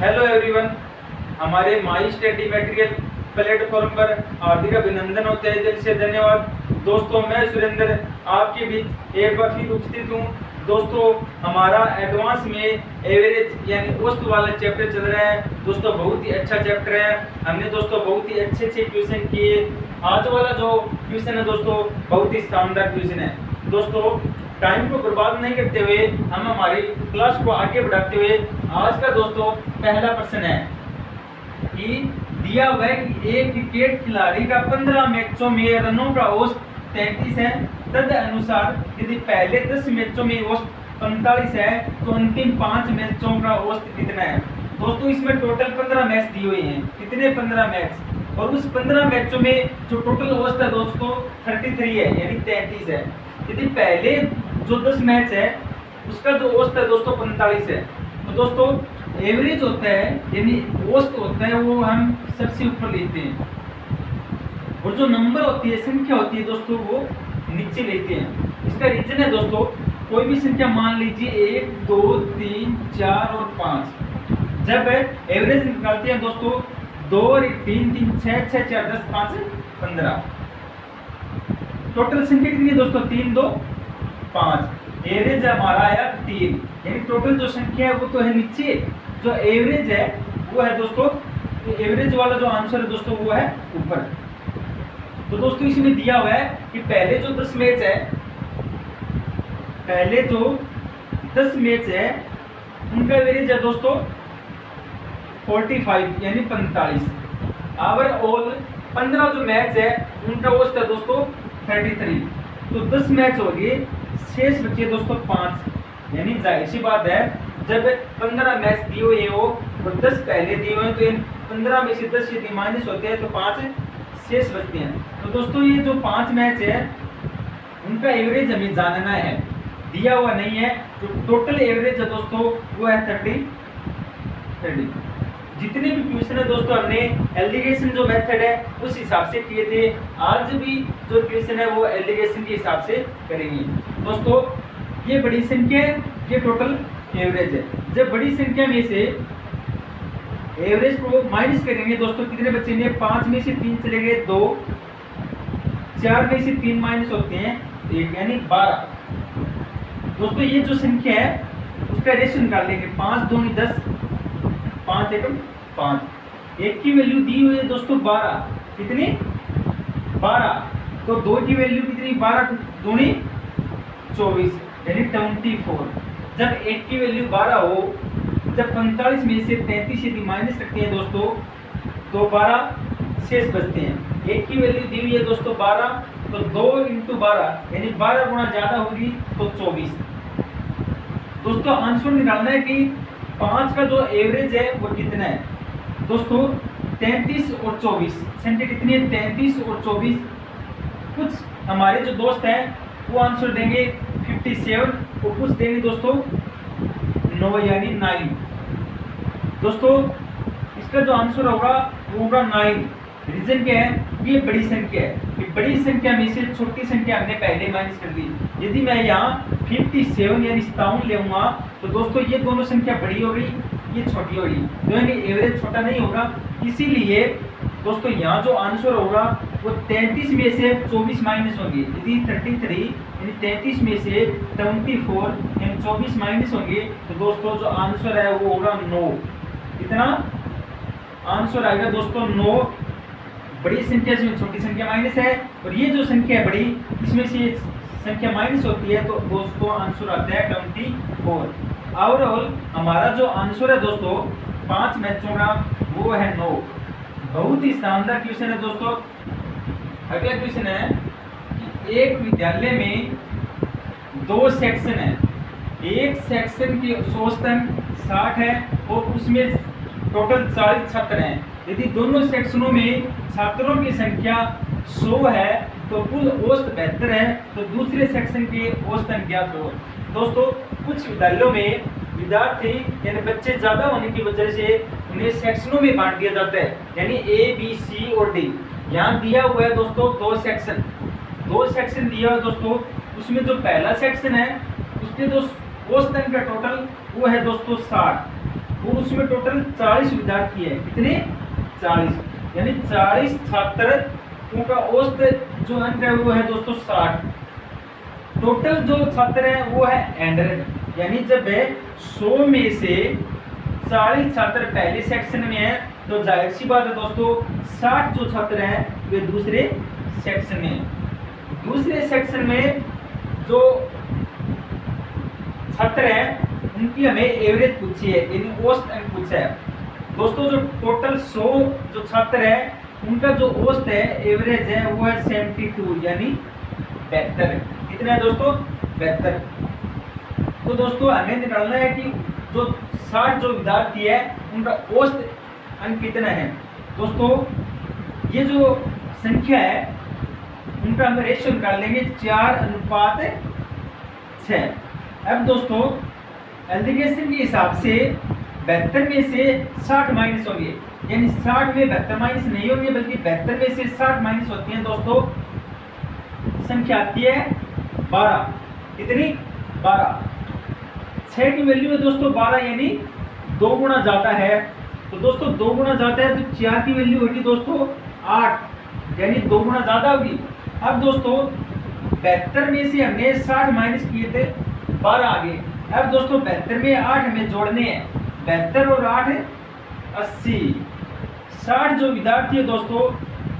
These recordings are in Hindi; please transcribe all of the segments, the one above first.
हेलो एवरीवन, हमारे माई स्टडी मटेरियल प्लेटफॉर्म पर हार्दिक अभिनंदन और तहे दिल से धन्यवाद। दोस्तों, मैं सुरेंद्र आपके बीच एक बार फिर उपस्थित हूँ। दोस्तों, हमारा एडवांस में एवरेज यानी औसत वाला चैप्टर चल रहा है। दोस्तों, बहुत ही अच्छा चैप्टर है। हमने दोस्तों बहुत ही अच्छे क्वेश्चन किए। आज वाला जो क्वेश्चन है दोस्तों, बहुत ही शानदार क्वेश्चन है। दोस्तों, टाइम को बर्बाद नहीं करते हुए हम हमारी क्लास को आगे बढ़ाते हुए आज का दोस्तों पहला प्रश्न है कि दिया हुआ है कि एक क्रिकेट खिलाड़ी का 15 मैचों में रनों का औसत 33 है। तद अनुसार यदि पहले 10 मैचों में औसत 45 है तो अंतिम 5 मैचों का औसत कितना है। दोस्तों, इसमें टोटल 15 मैच दिए हुए हैं। कितने? 15 मैच। और उस 15 मैचों में जो टोटल औसत है दोस्तों 33 है, यानी 33 है। यदि पहले जो 10 मैच है उसका जो औसत है दोस्तों 45 है, तो दोस्तों एवरेज होता है यानी औसत होता है वो हम सबसे ऊपर लेते हैं, और जो नंबर होती है, संख्या होती है दोस्तों, वो नीचे लेते हैं। इसका रीजन है दोस्तों, कोई भी संख्या मान लीजिए 1, 2, 3, 4 और 5, जब एवरेज निकालते हैं दोस्तों 2 और 3, 3, 6, 6, 4, 10, 5, 15। टोटल संख्या कितनी है दोस्तों? 3, 2, 5। एवरेज हमारा आया 3, यानी टोटल जो संख्या है वो तो है नीचे, जो एवरेज है वो है दोस्तों, एवरेज वाला जो आंसर है दोस्तों वो है ऊपर। तो दोस्तों इसमें दिया हुआ है कि पहले जो 10 मैच है, पहले जो 10 मैच है उनका एवरेज है दोस्तों 45 यानी 45। ओवरऑल 15 जो मैच है उनका औसत है दोस्तों 33। तो 10 मैच हो गए, शेष बचे दोस्तों 5, यानी जाहिर सी बात है जब 15 मैच दिए हुए हो और 10 पहले दिए हुए हैं तो इन 15 में से 10 यदि माइनस होते हैं तो 5 शेष बचते हैं। तो दोस्तों ये जो 5 मैच है उनका एवरेज हमें जानना है, दिया हुआ नहीं है। तो टोटल एवरेज है दोस्तों वो है 30। जितने भी क्वेश्चन है दोस्तों हमने एलिगेशन जो मेथड है उस हिसाब से किए थे। आज भी जो क्वेश्चन है वो एलिगेशन के हिसाब से करेंगे। दोस्तों ये बड़ी संख्या है, ये टोटल एवरेज है। जब बड़ी संख्या में से एवरेज को माइनस करेंगे दोस्तों, कितने बचेंगे? 5 में से 3 चले गए 2, 4 में से 3 माइनस होते हैं 1, यानी 12। दोस्तों ये जो संख्या है उसका रेशियो निकाल लेंगे। 5 2 10, 5 1 5। 1 की वैल्यू दी हुई है दोस्तों 12, कितनी? 12। तो 2 की वैल्यू कितनी? 12 दूनी 24, यानी 24। जब 1 की वैल्यू 12 हो, जब 45 में से 33 यदि माइनस करते हैं दोस्तों तो 12 शेष बचते हैं। 1 की वैल्यू दी हुई है दोस्तों 12, तो 2 × 12 यानी 12 गुना ज्यादा होगी तो 24। दोस्तों आंसर निकालना है कि 5 का जो एवरेज है वो कितना है। दोस्तों 33 और 24 संख्या कितनी है? 33 और 24। कुछ हमारे जो दोस्त हैं वो आंसर देंगे 57 और कुछ देंगे दोस्तों 9 यानी 9। दोस्तों इसका जो आंसर होगा वो होगा 9। रीजन क्या है? ये बड़ी संख्या है, ये बड़ी संख्या में से छोटी संख्या हमने पहले माइनस कर दी। यदि मैं यहाँ 57 यानी 57 लेऊंगा तो दोस्तों ये दोनों संख्या बड़ी हो गई, ये छोटी हो गई, तो यानी एवरेज छोटा नहीं होगा। इसीलिए दोस्तों यहाँ जो आंसर होगा वो 33 में से 24 माइनस होंगे। यदि 33 यानी 33 में से 24 यानी 24 माइनस होंगे तो दोस्तों जो आंसर है वो होगा 9। कितना आंसर आएगा दोस्तों? 9। बड़ी संख्या से छोटी संख्या माइनस है, और ये जो संख्या है बड़ी, इसमें से संख्या माइनस होती है तो दोस्तों आंसर आता है 24। ओवरऑल हमारा जो आंसर है दोस्तों 5 मैचों का वो है 9। बहुत ही शानदार क्वेश्चन है दोस्तों। अगला क्वेश्चन है कि एक विद्यालय में 2 सेक्शन है, एक सेक्शन की औसतन 60 है और उसमें टोटल 40 छात्र हैं। यदि दोनों सेक्शनों में छात्रों की संख्या 100 है तो कुल औसत 72 है, तो दूसरे सेक्शन के औसतन ज्ञात हो। दोस्तों कुछ विद्यालयों में विद्यार्थी यानी बच्चे ज्यादा होने की वजह से उन्हें सेक्शनों में बांट दिया जाता है, यानी A, B, C और D। यहाँ दिया हुआ है दोस्तों 2 सेक्शन दिया हुआ है दोस्तों। उसमें जो पहला सेक्शन है उसके जो औसतन का टोटल वो है दोस्तों 60, और उसमें टोटल 40 विद्यार्थी है। कितने? 40, यानी 40 छात्र उनका औसत जो अंक है वो है दोस्तों 60। टोटल जो छात्र हैं वो है 100, यानी जब 100 में से 40 छात्र पहले सेक्शन में है तो जाहिर सी बात है दोस्तों 60 जो छात्र हैं वे दूसरे सेक्शन में। दूसरे सेक्शन में जो छात्र हैं उनकी हमें एवरेज पूछी है, यानी औसत अंक पूछा है। दोस्तों जो टोटल 100 जो छात्र हैं उनका जो औसत है, एवरेज है, वो है 72, यानी 72। कितना है दोस्तों? 72। तो दोस्तों हमें निकालना है कि जो 60 जो विद्यार्थी है उनका औसत अंक कितना है। दोस्तों ये जो संख्या है उनका हम रेशियो निकाल लेंगे 4:6। अब दोस्तों एल्डिकेशन के हिसाब से 72 में से 60 माइनस होंगे, यानी 60 में 72 माइनस नहीं होंगे बल्कि 72 में से 60 माइनस होती हैं दोस्तों, संख्या आती है 12। कितनी? 12। 6 की वैल्यू है दोस्तों 12, यानी 2 गुना ज्यादा है। तो दोस्तों 2 गुना ज्यादा है तो 4 की वैल्यू होगी दोस्तों 8, यानी 2 गुना ज्यादा होगी। अब दोस्तों 72 में से हमने 60 माइनस किए थे, 12 आगे। अब दोस्तों 72 में 8 हमें जोड़ने हैं, 72 और 8 80। 60 जो विद्यार्थी है दोस्तों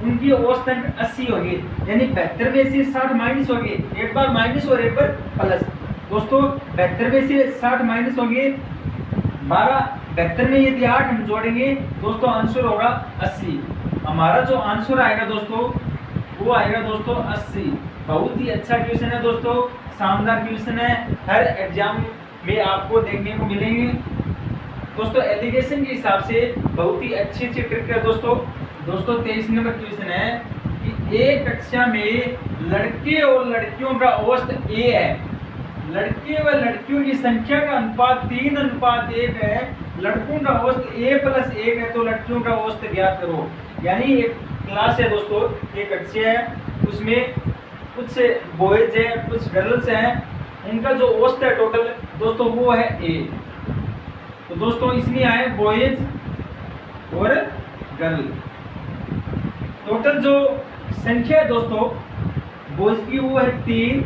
उनकी औसत अंक 80 होगी, यानी 72 में से 60 माइनस होगी, एक बार माइनस और एक बार प्लस। दोस्तों 72 में से 60 माइनस होंगे 12, 72 में यदि 8 हम जोड़ेंगे दोस्तों आंसर होगा 80। हमारा जो आंसर आएगा दोस्तों वो आएगा दोस्तों 80। बहुत ही अच्छा क्वेश्चन है दोस्तों, शानदार क्वेश्चन है, हर एग्जाम में आपको देखने को मिलेंगे दोस्तों। एलिगेशन के हिसाब से बहुत ही अच्छी ट्रिक है दोस्तों। 23 नंबर क्वेश्चन है कि एक कक्षा में लड़के और लड़कियों का औसत ए है, लड़के व लड़कियों की संख्या का अनुपात 3:1 है, लड़कों का औसत a+1 है तो लड़कियों का औसत ज्ञात करो। यानी एक क्लास है दोस्तों, एक कक्षा है, उसमें कुछ बॉयज है कुछ गर्ल्स हैं, उनका जो औसत है टोटल दोस्तों वो है a। तो दोस्तों इसमें आए बॉयज और गर्ल। टोटल जो संख्या है दोस्तों बॉयज की वो है 3,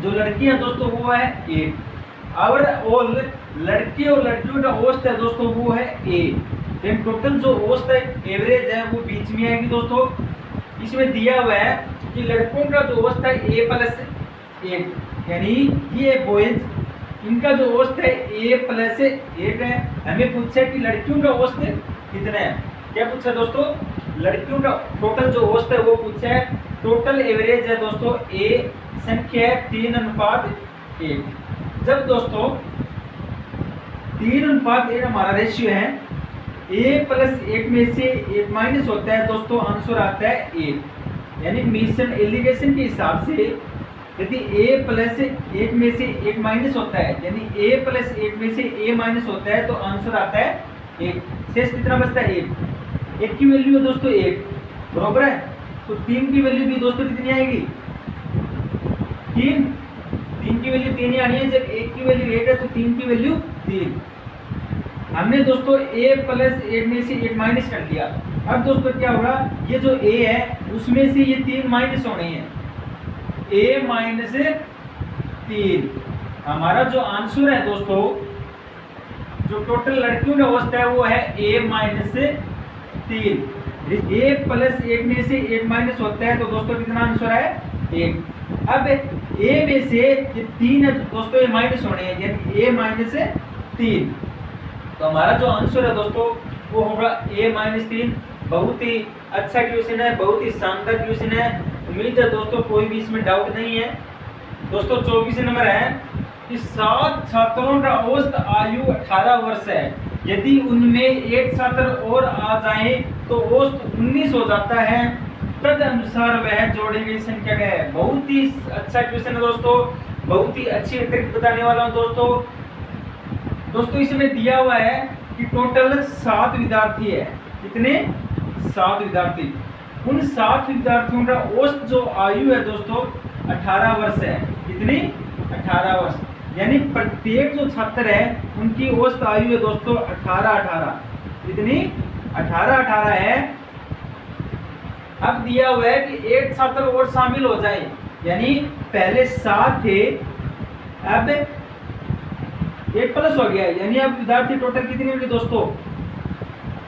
जो लड़की है दोस्तों वो है 1। और ऑल लड़के और लड़कियों का औसत है दोस्तों वो है a। देन टोटल जो औसत है एवरेज है वो बीच में आएगी दोस्तों। इसमें दिया हुआ है कि लड़कों का जो औसत है a+1, यानी ये बॉयज इनका जो औसत है a+1 है। हमें पूछा है कि लड़कियों का औसत कितना है। क्या पूछा दोस्तों? लड़कियों का टोटल जो औसत है वो पूछा है। टोटल एवरेज है दोस्तों a, संख्या है 3:1। जब दोस्तों 3:1 हमारा रेशियो है, a+1 में से 1 माइनस होता है दोस्तों, आंसर आता है 1। यानी मिशन एलिगेशन के हिसाब से यदि a+1 में से 1 माइनस होता है, यानी a+1 में से a माइनस होता है तो आंसर आता है 1। शेष कितना बचता है? 1 की वैल्यू है दोस्तों 1, बरोबर है। तो 3 की वैल्यू भी दोस्तों कितनी आएगी? 3 की वैल्यू 3 ही आनी है। जब 1 की वैल्यू 1 है तो 3 की वैल्यू 3। हमने दोस्तों a+1 में से 1 माइनस कर दिया। अब दोस्तों क्या होगा, ये जो a है उसमें से ये 3 माइनस होने हैं, a-3। हमारा जो आंसर है दोस्तों, जो टोटल लड़कियों का औसत है वो है a-3। a+1 में से 1 माइनस होता है तो दोस्तों कितना आंसर है? 1। अब a में से ये 3 है दोस्तों, ये माइनस होने हैं, यानी a-3। तो हमारा जो आंसर है दोस्तों वो होगा a-3। बहुत ही अच्छा क्वेश्चन है, बहुत ही शानदार क्वेश्चन है। उम्मीद है दोस्तों कोई भी इसमें डाउट नहीं है। दोस्तों 24 नंबर है कि 7 छात्रों का औसत आयु 18 वर्ष है, यदि उनमें एक छात्र और आ जाए तो औसत 19 हो जाता है, तद अनुसार वह जोड़ी गई संख्या क्या है। बहुत ही अच्छा क्वेश्चन है दोस्तों, बहुत ही अच्छी ट्रिक बताने वाला हूँ दोस्तों। इसमें दिया हुआ है कि टोटल 7 विद्यार्थी है। कितने? 7 विद्यार्थी। उन 7 विद्यार्थियों का औसत जो आयु है दोस्तों 18 वर्ष है। कितनी? 18 वर्ष। यानी प्रत्येक जो छात्र है उनकी औसत आयु है दोस्तों 18 कितनी 18 है। अब दिया हुआ है कि एक छात्र और शामिल हो जाए, यानी पहले 7 थे अब 1 प्लस हो गया, यानी अब विद्यार्थी टोटल कितने हो गए दोस्तों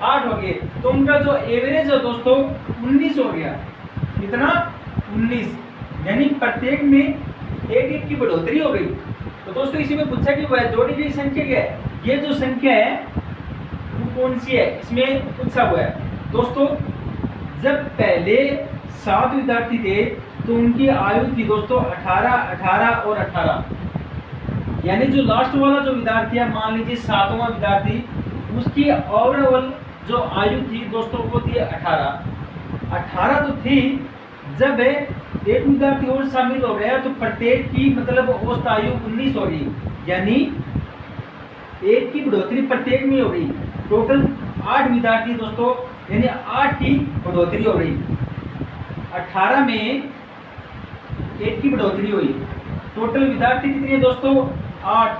8 हो गए। तो उनका जो एवरेज है दोस्तों 19 हो गया, कितना 19, यानी प्रत्येक में एक की बढ़ोतरी हो गई। तो दोस्तों इसी में पूछा कि वह जोड़ी गई संख्या क्या है, ये जो संख्या है वो कौन सी है, इसमें पूछा हुआ है दोस्तों। जब पहले 7 विद्यार्थी थे तो उनकी आयु थी दोस्तों 18 और 18, यानी जो लास्ट वाला जो विद्यार्थी है, मान लीजिए 7वां विद्यार्थी, उसकी ओवरऑल जो आयु थी दोस्तों वो थी 18 तो थी। जब एक विद्यार्थी और शामिल हो गया तो प्रत्येक की मतलब औसत आयु 19 हो गई, यानी एक की बढ़ोतरी प्रत्येक में हो गई। टोटल 8 विद्यार्थी दोस्तों, यानी 8 की बढ़ोतरी हो गई। 18 में एक की बढ़ोतरी हुई। टोटल विद्यार्थी कितने हैं दोस्तों 8।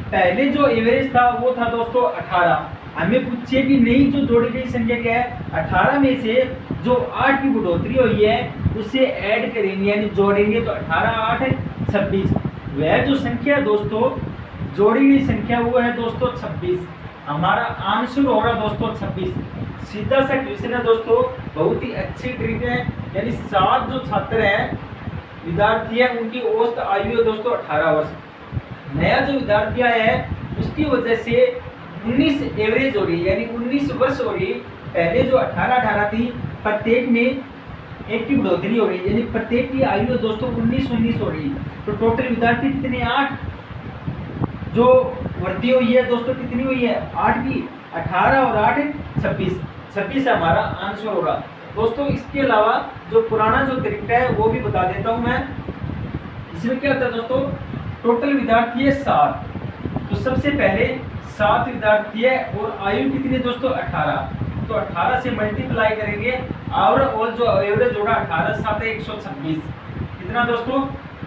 पहले जो एवरेज था वो था दोस्तों 18। हमें पूछिए कि नई जो जोड़ी गई संख्या क्या है, 18 में से जो 8 की बढ़ोतरी हुई है उसे ऐड करेंगे, यानी जोड़ेंगे तो 18 8 26। वह जो संख्या दोस्तों जोड़ी गई संख्या वो है दोस्तों 26। हमारा आंसर होगा दोस्तों 26। सीधा सा क्वेश्चन है दोस्तों, बहुत ही अच्छी ट्रिक है। यानी 7 जो छात्र हैं विद्यार्थी है उनकी औसत आयु है दोस्तों 18 वर्ष। नया जो विद्यार्थी आया है उसकी वजह से 19 एवरेज हो गई, यानी 19 वर्ष हो गई। पहले जो 18 थी प्रत्येक में एक की बढ़ोतरी हो गई, यानी प्रत्येक की आयु दोस्तों 19 हो गई। तो टोटल विद्यार्थी कितने 8, जो वृद्धि हुई है दोस्तों कितनी हुई है 8 की, 18 और 8 26 हमारा आंसर होगा दोस्तों। इसके अलावा जो पुराना जो तरीका है वो भी बता देता हूं मैं। इसमें क्या होता है दोस्तों, टोटल विद्यार्थी है 7, तो सबसे पहले 7 विद्यार्थी है और आयु कितनी दोस्तों 18, तो 18 से मल्टीप्लाई करेंगे और जो एवरेज होगा 18 7 126, कितना दोस्तों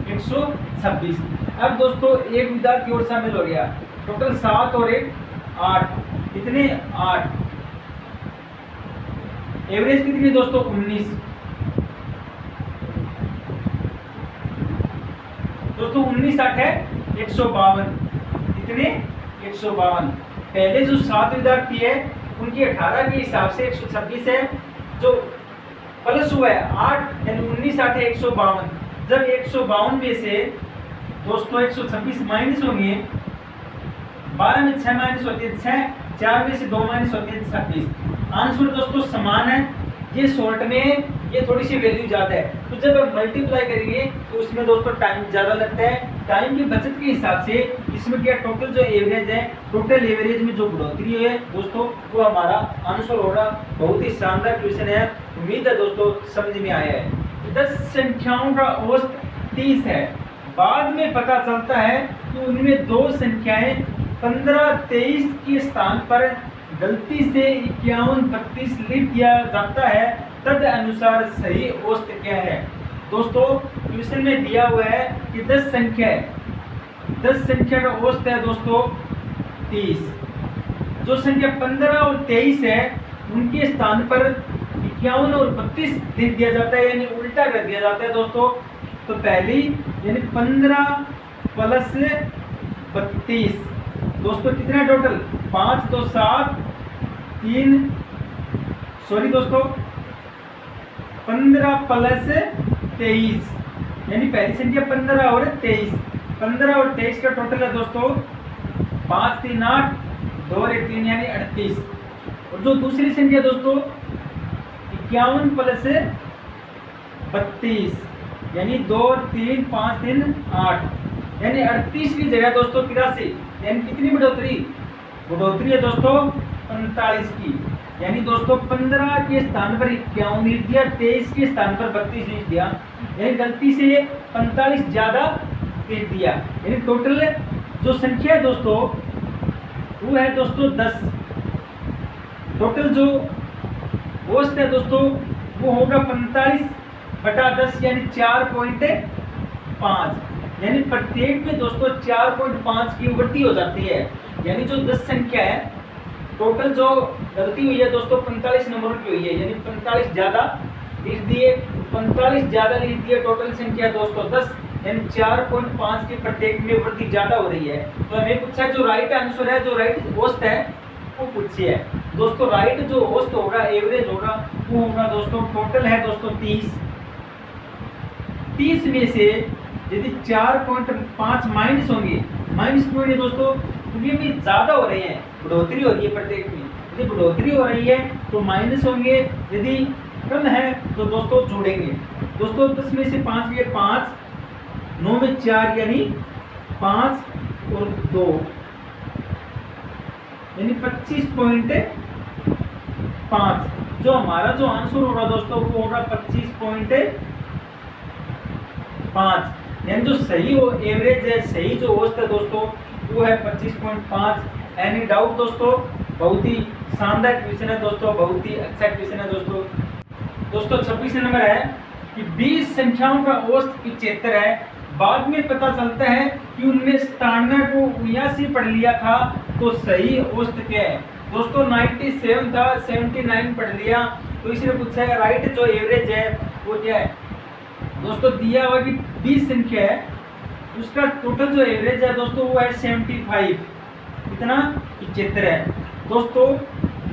126। अब दोस्तों एक विद्यार्थी और शामिल हो गया, टोटल 7 और 1 8, कितने 8, एवरेज कितनी दोस्तों 19। दोस्तों 19 8 है 152, कितने 152। पहले जो 7 विद्यार्थी है उनकी 18 के हिसाब से 126 है, जो प्लस हुआ है 8 यानी 19 8 है 152। जब 152 में से दोस्तों 126 माइनस होंगे, 12 में 6 माइनस होती है 6, 4 में से 2 माइनस होती है 26। आंसर दोस्तों समान है। ये शॉर्ट में ये थोड़ी सी वैल्यू ज़्यादा है, तो जब हम मल्टीप्लाई करेंगे तो उसमें दोस्तों टाइम ज़्यादा लगता है। टाइम की बचत के हिसाब से इसमें क्या टोटल जो एवरेज है, टोटल एवरेज में जो बढ़ोतरी है दोस्तों वो हमारा आंसर होगा। बहुत ही शानदार क्वेश्चन है, उम्मीद है दोस्तों समझ में आया है। 10 संख्याओं का औसत 30 है। बाद में पता चलता है कि उनमें 2 संख्याएं 15 23 के स्थान पर गलती से 51 32 लिख दिया जाता है, तद अनुसार सही औसत क्या है। दोस्तों क्वेश्चन में दिया हुआ है कि 10 संख्या का औसत है दोस्तों 30। जो संख्या 15 और 23 है उनके स्थान पर 51 और 32 लिख दिया जाता है, यानी उल्टा कर दिया जाता है दोस्तों। तो पहली यानी 15 प्लस 32 दोस्तों कितना टोटल 5 2 7 3, सॉरी दोस्तों 15 प्लस 23, यानी पहली संख्या 15 और 23, 15 और 23 का टोटल है दोस्तों 5 3 8 2 और 1 3 यानी 38। और जो दूसरी संख्या दोस्तों 51 प्लस 32 यानी 2 3 5 3 8, यानी 38 की जगह दोस्तों 83, यानी कितनी बढ़ोतरी है दोस्तों 45 की। यानी दोस्तों 15 के स्थान पर 51 लिख दिया, 23 के स्थान पर 32 लिख दिया, यानी गलती से 45 ज्यादा लिख दिया। यानी टोटल जो संख्या है दोस्तों वो है दोस्तों 10। टोटल जो औसत है दोस्तों वो होगा 45/10 यानी 4.5। यानी प्रत्येक में दोस्तों 4.5 की वृद्धि हो जाती है। यानी जो 10 संख्या है, टोटल जो गलती हुई है दोस्तों 45 नंबर की हुई है, यानी 45 ज्यादा लिख दिए, 45 ज्यादा लिख दिए, टोटल संख्या दोस्तों 10, यानी 4.5 की प्रत्येक में वृद्धि ज्यादा हो रही है। तो हमें पूछा जो राइट आंसर है, जो राइट औसत है वो पूछिए दोस्तों। राइट जो औसत होगा, एवरेज होगा, वो होगा दोस्तों, टोटल है दोस्तों 30 में से यदि 4.5 माइनस होंगे, माइनस क्यों नहीं दोस्तों, क्योंकि भी ज्यादा हो रहे हैं, बढ़ोतरी हो रही है प्रत्येक में, यदि बढ़ोतरी हो रही है तो माइनस होंगे, यदि कम है तो दोस्तों जोड़ेंगे। दोस्तों 10 में से 5 गए 5, 9 में 4 यानी 5 और 2 यानी 25.5। जो हमारा जो आंसर होगा दोस्तों वो होगा 25.5, यानी जो सही हो एवरेज है, सही जो औसत है दोस्तों वो है 25.5। एनी डाउट दोस्तों? बहुत ही शानदार क्वेश्चन है दोस्तों, बहुत ही अच्छा क्वेश्चन है दोस्तों। दोस्तों 26 नंबर है कि 20 संख्याओं का औसत 75 है, बाद में पता चलता है कि उनमें 97 को 79 पढ़ लिया था, तो सही औसत क्या है? दोस्तों 97 था, 79 पढ़ लिया, तो इसने पूछा है राइट जो एवरेज है वो क्या है। दोस्तों दिया हुआ कि 20 संख्या है, उसका टोटल जो एवरेज है दोस्तों वो है 75, कितना 75 है। दोस्तों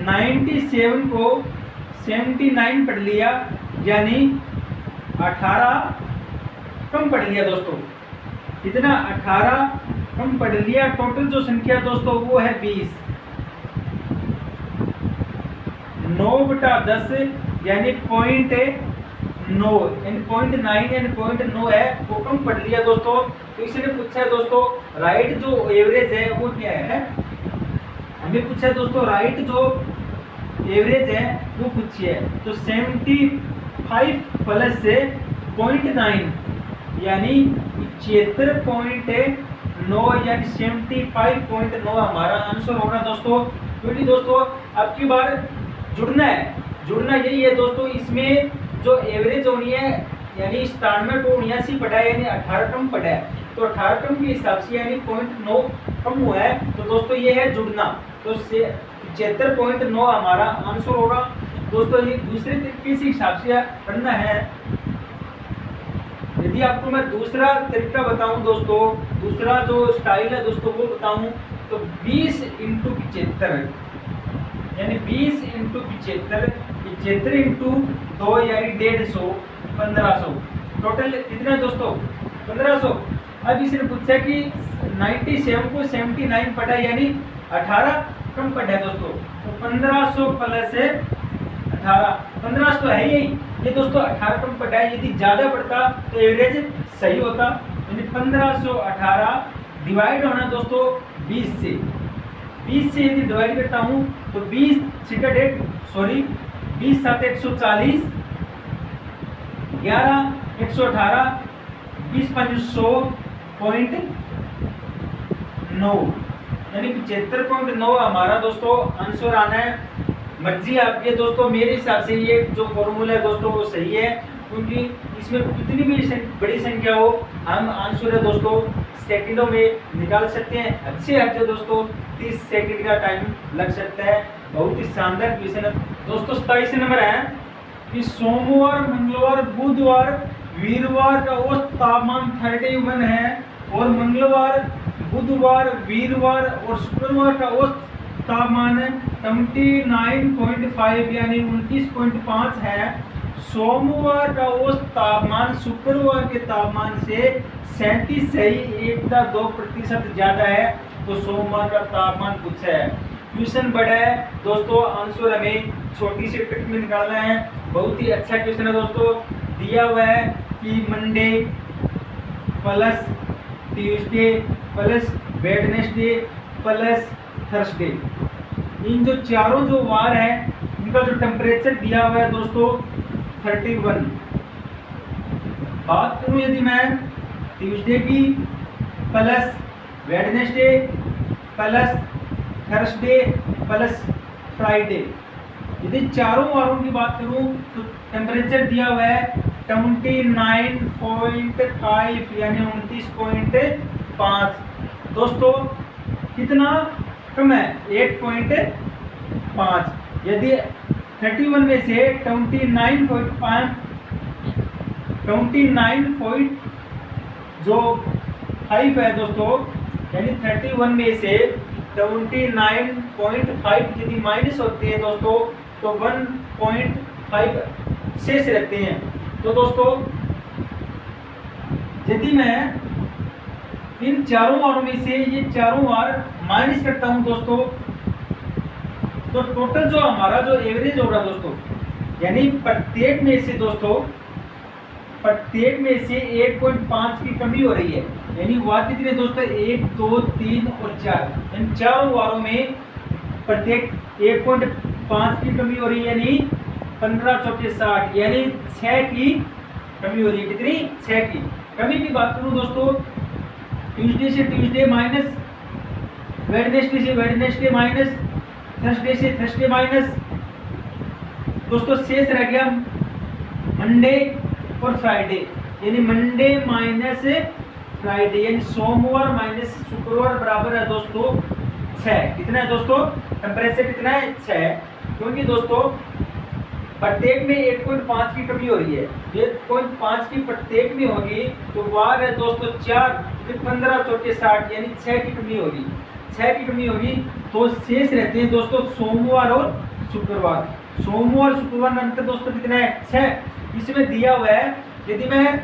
97 को 79 पढ़ लिया, यानी 18 कम पढ़ लिया दोस्तों, कितना 18 कम पढ़ लिया। टोटल जो संख्या दोस्तों वो है 20, 9/10 यानी 0.9 यानी 0.9 यानी 0.9 है, वो कम पढ़ लिया दोस्तों। तो इसने पूछा है दोस्तों राइट जो एवरेज है वो क्या है, हमें पूछा है दोस्तों राइट जो एवरेज है वो पूछिए। तो 75 प्लस से 0.9 यानी 75.9 यानी 75.9 हमारा आंसर होगा दोस्तों। क्योंकि दोस्तों अब की बार जुड़ना यही है दोस्तों, इसमें जो एवरेज होनी है यानी 97 को 79 पढ़ा है, यानी 18 कम पढ़ा है, तो 18 कम के हिसाब से यानी 0.9 कम हुआ है, तो दोस्तों ये है जुड़ना, तो 75.9 हमारा आंसर होगा दोस्तों। ये दूसरे तरीके से हिसाब से पढ़ना है। यदि आपको मैं दूसरा तरीका बताऊं दोस्तों, दूसरा जो स्टाइल है दोस्तों वो बताऊं, तो 20 इंटू 75 यानी 20 इंटू 75, 75 इंटू 2 यानी 150, 1500, टोटल कितना है दोस्तों 1500। अब इसने पूछा कि 97 को 79 पढ़ा यानी 18 कम पढ़ा है दोस्तों, तो 1500 प्लस 18, 1500 तो है यही, ये दोस्तों 18 कम पढ़ा है, यदि ज्यादा पढ़ता तो एवरेज सही होता, यानी 1518 डिवाइड होना दोस्तों 20 से, 20 से यदि डिवाइड करता हूँ तो 20 7 140, 11 118, 20 5 100.9 यानी 75.9 हमारा दोस्तों आंसर आना है। मर्जी आपकी है दोस्तों, मेरे हिसाब से ये जो फॉर्मूला है दोस्तों वो सही है, क्योंकि इसमें कितनी भी बड़ी संख्या हो हम आंसर है दोस्तों सेकंडों में निकाल सकते हैं। अच्छे अच्छे दोस्तों 30 सेकंड का टाइम लग सकता है। बहुत ही शानदार क्वेश्चन है दोस्तों। 27 नंबर है कि सोमवार, मंगलवार, बुधवार, वीरवार का औसत तापमान 31 है, और मंगलवार, बुधवार, वीरवार और शुक्रवार का औसत तापमान 29.5 यानी 29.5 है। सोमवार का औसत तापमान शुक्रवार के तापमान से 37.2% ज्यादा है, तो सोमवार का तापमान पूछा है। क्वेश्चन बड़ा है दोस्तों, आंसर हमें छोटी सी ट्रिक में निकालना है। बहुत ही अच्छा क्वेश्चन है दोस्तों। दिया हुआ है कि Monday plus Tuesday plus Wednesday plus Thursday, इन जो चारों जो वार है इनका जो टेम्परेचर दिया हुआ है दोस्तों 31। बात करूं यदि मैं ट्यूसडे की plus Wednesday plus Thursday plus Friday, यदि चारों वारों की बात करूं तो टेम्परेचर दिया हुआ है 29.5 यानी 29.5 दोस्तों कितना कम है 8.5। यदि 31 में से 29.5 जो 5 है दोस्तों, यानी 31 में से 29.5 यदि माइनस होती है दोस्तों तो 1.5 शेष रहते हैं। तो दोस्तों यदि मैं इन चारों वारों में से ये चारों वार माइनस करता हूं दोस्तों, तो टोटल जो हमारा जो एवरेज होगा दोस्तों, यानी प्रत्येक में से 1.5 की कमी हो रही है। यानी वार कितने दोस्तों 1 2 3 और 4, इन चारों वारों में प्रत्येक 1.5 की कमी हो रही है, यानी 15 चौके 60, यानी 6 की कमी हो रही है। कितनी 6 की कमी की बात करूं दोस्तों, ट्यूसडे से ट्यूसडे माइनस, वेडनेसडे से वेडनेसडे माइनस, थर्सडे से थर्सडे माइनस, दोस्तों शेष रह गया मंडे और फ्राइडे, यानी मंडे माइनस फ्राइडे, यानी सोमवार माइनस शुक्रवार बराबर है दोस्तों 6। कितना है दोस्तों टेम्परेचर कितना है 6, क्योंकि दोस्तों प्रत्येक में 1.5 की कमी हो रही है। 1.5 की प्रत्येक में होगी तो वार है दोस्तों 4, फिर 15 चौके 60, यानी 6 की कमी होगी। 6 की कमी होगी तो शेष रहते हैं दोस्तों सोमवार और शुक्रवार। सोमवार शुक्रवार में अंतर दोस्तों कितना है 6। इसमें दिया हुआ है यदि मैं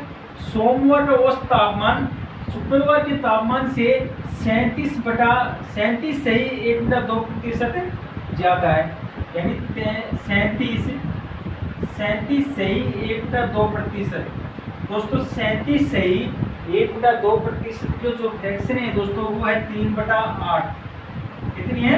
सोमवार का औसत तापमान शुक्रवार के तापमान से 37 सही 1.2% ज्यादा है, यानी 37 सही 1.2%। दोस्तों 37 सही 1.2% जो फ्रैक्शन है दोस्तों वो है 3/8। कितनी है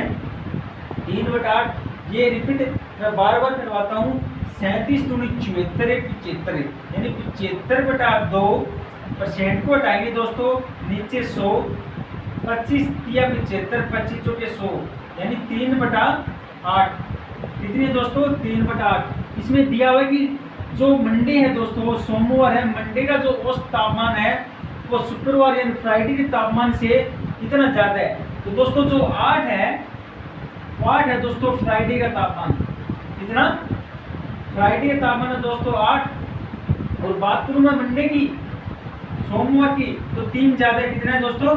3/8। ये रिपीट मैं बार बार करवाता हूँ, 37 दूनी 74, यानी 75/2% को हटाएंगे दोस्तों नीचे 100, 25 या 75, 25 चौके 100, यानी 3/8। कितनी है दोस्तों 3/8। इसमें दिया हुआ है कि जो मंडे है दोस्तों सोमवार है, मंडे का जो औसत तापमान है वो शुक्रवार यानी फ्राइडे के तापमान से इतना ज्यादा है। तो दोस्तों जो 8 है दोस्तों फ्राइडे का तापमान। कितना फ्राइडे का तापमान है दोस्तों 8। और बात करूं मैं मंडे की सोमवार की तो 3 ज्यादा है। कितना है दोस्तों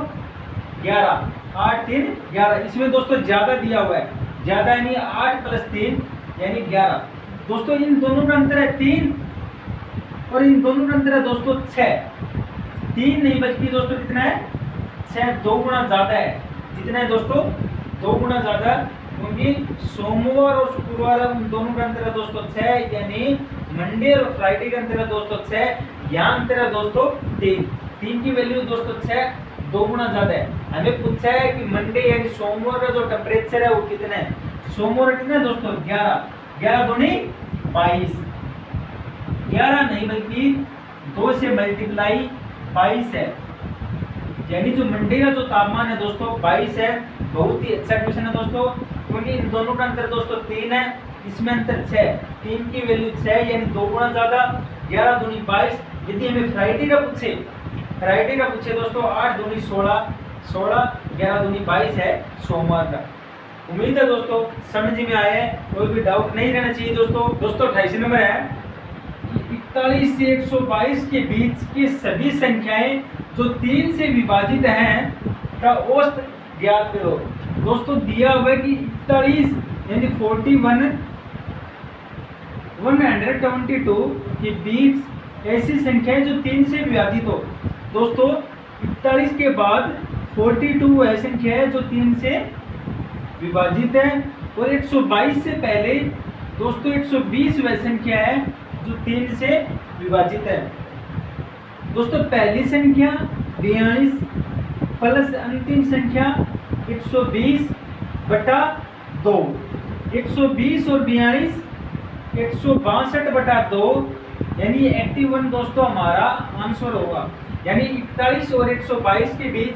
11, 8 3 11। इसमें दोस्तों ज्यादा दिया हुआ है, ज्यादा यानी 8 + 3 यानी 11। दोस्तों इन दोनों का अंतर है 3 और इन दोनों का अंतर है दोस्तों 6। 3 नहीं बल्कि दोस्तों कितना है 6, 2 गुना ज्यादा है। कितना है दोस्तों 2 गुना ज्यादा, क्योंकि सोमवार और शुक्रवार उन दोनों का अंतर है दोस्तों 6, यानी मंडे और फ्राइडे का अंतर है दोस्तों 6। यहाँ अंतर है दोस्तों 3 की वैल्यू दोस्तों 6, 2 गुना ज्यादा है। हमें पूछा है कि मंडे यानी सोमवार का जो टेम्परेचर है वो कितना है। सोमवार कितना है दोस्तों 11, 11 दूनी 22, 11 नहीं बल्कि 2 से मल्टीप्लाई 22 है, यानी जो मंडे का जो तापमान है दोस्तों 22 है। बहुत ही अच्छा क्वेश्चन है दोस्तों, क्योंकि इन दोनों का अंतर दोस्तों 3 है, इसमें अंतर 6, 3 की वैल्यू 6 यानी 2 गुना ज्यादा, 11 दूनी 22। यदि हमें फ्राइडे का पूछे दोस्तों 8 दूनी 16, 11 दूनी 22 है सोमवार का। उम्मीद है दोस्तों समझ में आया है, कोई भी डाउट नहीं रहना चाहिए दोस्तों। 28 नंबर है 41 से 122 के बीच की सभी संख्याएं जो 3 से विभाजित हैं का औसत ज्ञात करो। दोस्तों दिया हुआ है कि 41 यानी 122 के बीच ऐसी संख्याएं जो 3 से विभाजित हो। दोस्तों 41 के बाद 42 वह संख्या है जो 3 से विभाजित है, और 122 से पहले दोस्तों 120 वह संख्या है जो 3 से विभाजित है। दोस्तों पहली संख्या 42 प्लस अंतिम संख्या 120/2, 120 और 42 162/2, यानी 81 दोस्तों हमारा आंसर होगा। यानी 41 और 122 के बीच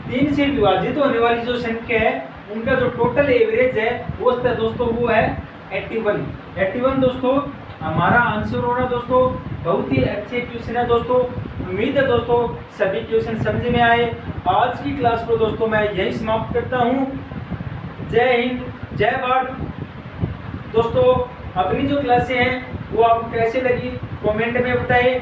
3 से विभाजित होने वाली जो संख्या है उनका जो टोटल एवरेज है वो दोस्तों वो है 81 दोस्तों हमारा आंसर होना दोस्तों बहुत ही अच्छे क्वेश्चन है दोस्तों। उम्मीद है दोस्तों सभी क्वेश्चन समझ में आए। आज की क्लास को दोस्तों मैं यही समाप्त करता हूँ। जय हिंद, जय भारत। दोस्तों अपनी जो क्लासें हैं वो आपको कैसे लगी कमेंट में बताइए।